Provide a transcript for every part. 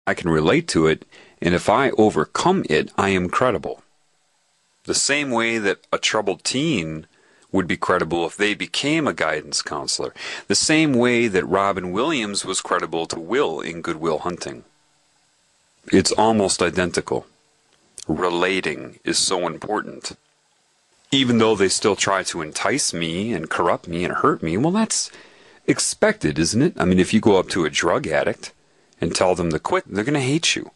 I can relate to it, and if I overcome it, I am credible. The same way that a troubled teen would be credible if they became a guidance counselor. The same way that Robin Williams was credible to Will in Good Will Hunting. It's almost identical. Relating is so important. Even though they still try to entice me and corrupt me and hurt me, well, that's expected, isn't it? I mean, if you go up to a drug addict and tell them to quit, they're going to hate you.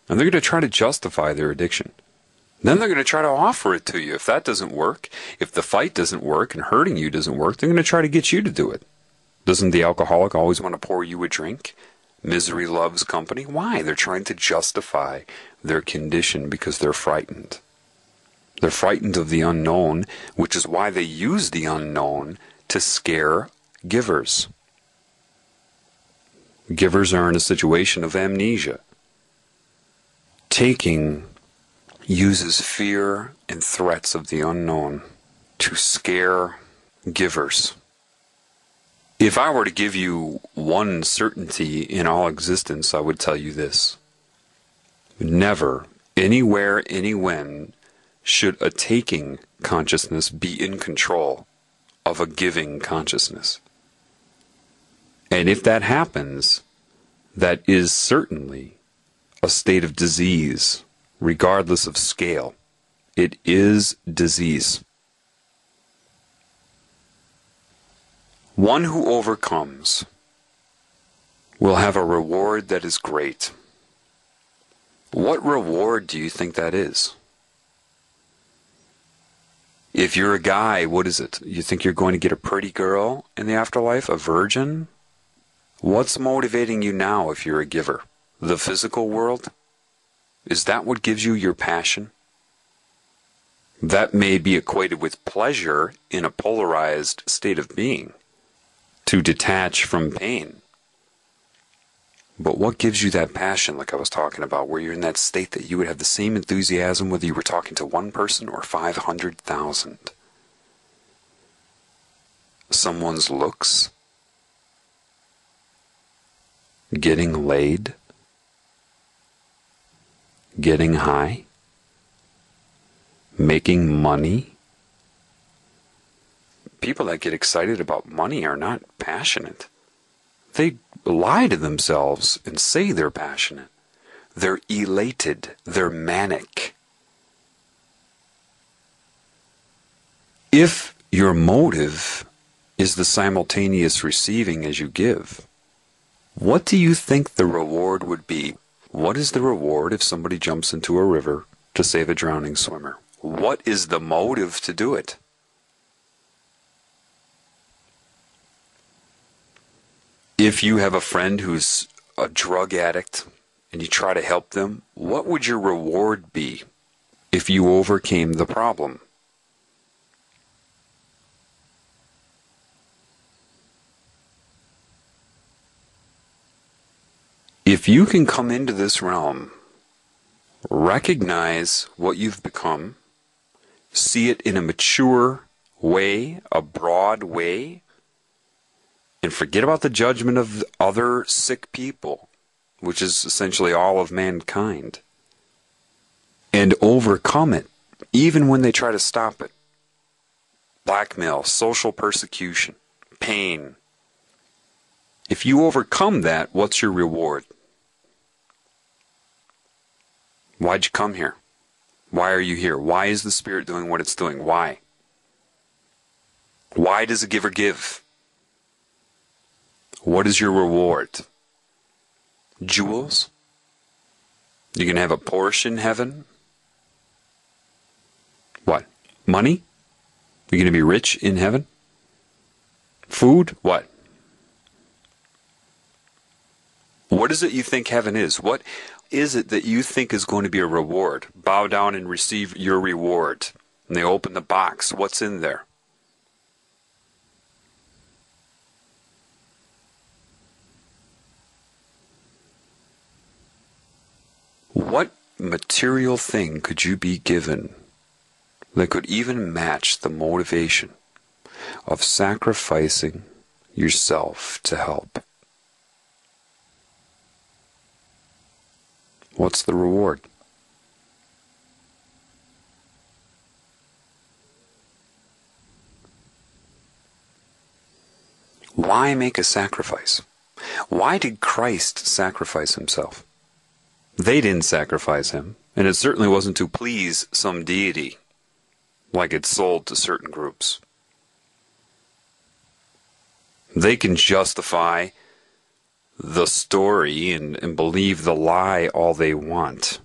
And they're going to try to justify their addiction. Then they're going to try to offer it to you. If that doesn't work, if the fight doesn't work and hurting you doesn't work, they're going to try to get you to do it. Doesn't the alcoholic always want to pour you a drink? Misery loves company. Why? They're trying to justify their condition because they're frightened. They're frightened of the unknown, which is why they use the unknown to scare givers. Givers are in a situation of amnesia. Taking uses fear and threats of the unknown to scare givers. If I were to give you one certainty in all existence, I would tell you this. Never, anywhere, anywhen, should a taking consciousness be in control of a giving consciousness. And if that happens, that is certainly a state of disease, regardless of scale. It is disease. One who overcomes will have a reward that is great. What reward do you think that is? If you're a guy, what is it? You think you're going to get a pretty girl in the afterlife? A virgin? What's motivating you now if you're a giver? The physical world? Is that what gives you your passion? That may be equated with pleasure in a polarized state of being, to detach from pain. But what gives you that passion, like I was talking about, where you're in that state that you would have the same enthusiasm whether you were talking to one person or 500,000? Someone's looks? Getting laid? Getting high? Making money? People that get excited about money are not passionate. They lie to themselves and say they're passionate. They're elated. They're manic. If your motive is the simultaneous receiving as you give, what do you think the reward would be? What is the reward if somebody jumps into a river to save a drowning swimmer? What is the motive to do it? If you have a friend who's a drug addict and you try to help them, what would your reward be if you overcame the problem? If you can come into this realm, recognize what you've become, see it in a mature way, a broad way, and forget about the judgment of other sick people, which is essentially all of mankind, and overcome it, even when they try to stop it. Blackmail, social persecution, pain. If you overcome that, what's your reward? Why'd you come here? Why are you here? Why is the Spirit doing what it's doing? Why? Why does a giver give? What is your reward? Jewels? You can have a Porsche in heaven? What? Money? You're going to be rich in heaven? Food? What? What is it you think heaven is? What is it that you think is going to be a reward? Bow down and receive your reward. And they open the box. What's in there? What material thing could you be given that could even match the motivation of sacrificing yourself to help? What's the reward? Why make a sacrifice? Why did Christ sacrifice himself? They didn't sacrifice him, and it certainly wasn't to please some deity, like it's sold to certain groups. They can justify the story and believe the lie all they want.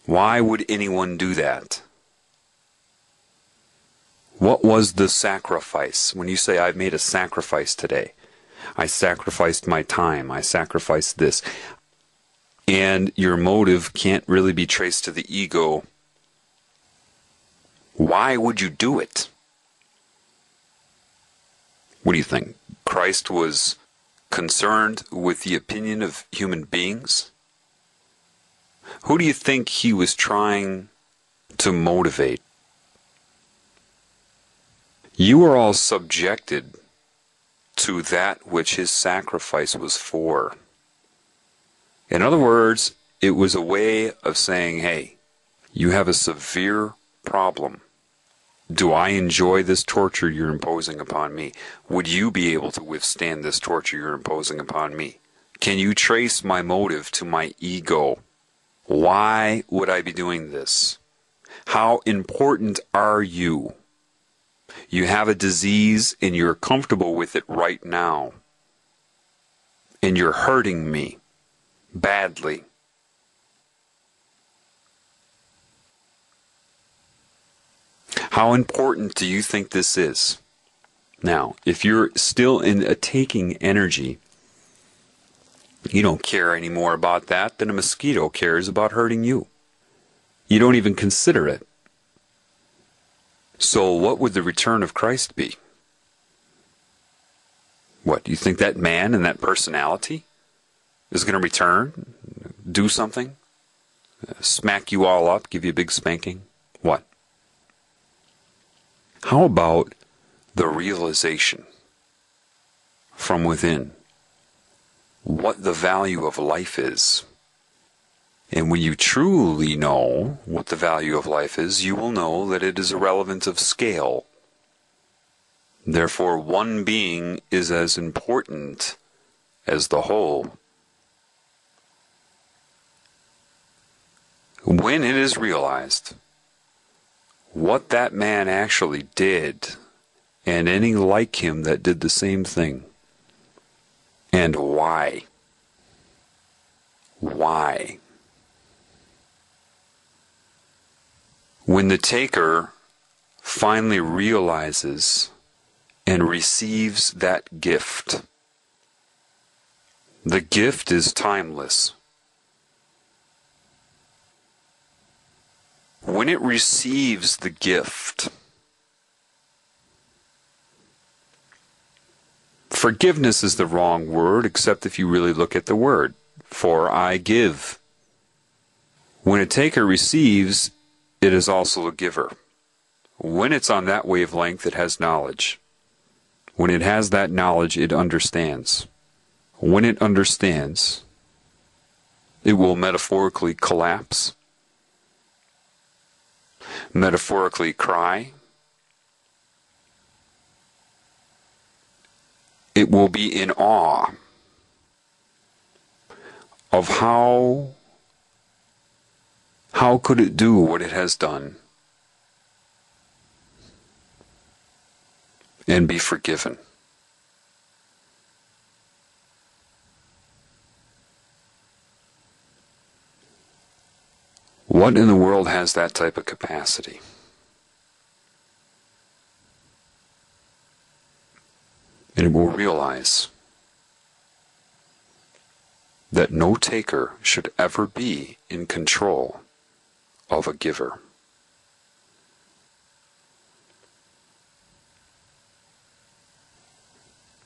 Why would anyone do that? What was the sacrifice? When you say, I've made a sacrifice today, I sacrificed my time, I sacrificed this, and your motive can't really be traced to the ego, why would you do it? What do you think? Christ was concerned with the opinion of human beings? Who do you think he was trying to motivate? You are all subjected to that which his sacrifice was for. In other words, it was a way of saying, hey, you have a severe problem. Do I enjoy this torture you're imposing upon me? Would you be able to withstand this torture you're imposing upon me? Can you trace my motive to my ego? Why would I be doing this? How important are you? You have a disease and you're comfortable with it right now. And you're hurting me badly. How important do you think this is? Now, if you're still in a taking energy, you don't care any more about that than a mosquito cares about hurting you. You don't even consider it. So what would the return of Christ be? What, do you think that man and that personality is going to return, do something, smack you all up, give you a big spanking? What? How about the realization from within what the value of life is? And when you truly know what the value of life is, you will know that it is irrelevant of scale. Therefore, one being is as important as the whole. When it is realized what that man actually did, and any like him that did the same thing, and why. Why? When the taker finally realizes and receives that gift, the gift is timeless. When it receives the gift, forgiveness is the wrong word, except if you really look at the word, for I give. When a taker receives, it is also a giver. When it's on that wavelength, it has knowledge. When it has that knowledge, it understands. When it understands, it will metaphorically collapse, metaphorically cry. It will be in awe of how could it do what it has done and be forgiven. What in the world has that type of capacity? And it will realize that no taker should ever be in control of a giver.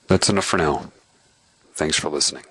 That's enough for now. Thanks for listening.